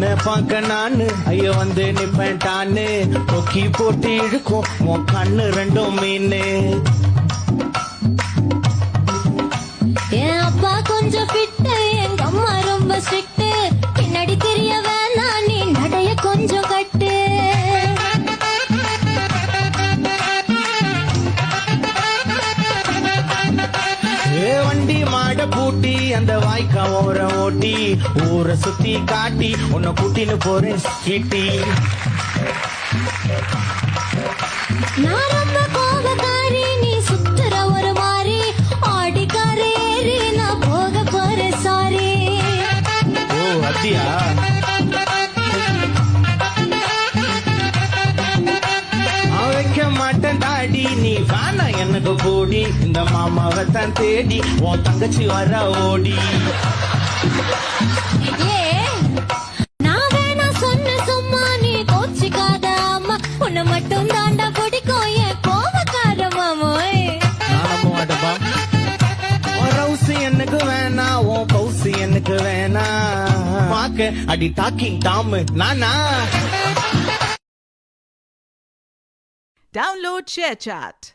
உன்னை பார்க்க நானு ஐயோ வந்து நிப்பேன்டான்னு கொக்கி போட்டு இழுக்கும் உன் கண்ணு ரெண்டும் மீனு. என் அப்பா கொஞ்சம் ஃபிட்டு, எங்க அம்மா ரொம்ப ஸ்ட்ரிக்ட். பின்னாடி தெரிய வேணாம், நீ நடைய கொஞ்சம் கட்டு. வண்டி மாட பூட்டி அந்த வாய்க்கா ஓரம் ஓட்டி ஊரை சுத்தி காட்டி உன்னை கூட்டின்னு போறேன் கீட்டி. நான் ரொம்ப கோபக்காரி, நீ சுத்துற ஒரு மாதிரி. ஆடிக்காரேறி நான் போக போறேன் சாரி. ஓ அப்படியா? வைக்க மாட்டேன் தாடி, நீ வேணா எனக்கு போடி. இந்த மாமாவை தான் தேடி உன் தங்கச்சி வர ஓடி. ஏ நான் வேணா சொன்ன சும்மா, நீ கோச்சிக்காத அம்மா. உன்னை மட்டும் தாண்டா பிடிக்கும் என் கோபக்கார மாமோய். நான் நம்ப மாட்டேப்பா. உன் ரவுசி எனக்கு வேணா, உன் கவுசி எனக்கு வேணா. பாக்க அடி டாக்கிங் டாமு நானா. Download ShareChat.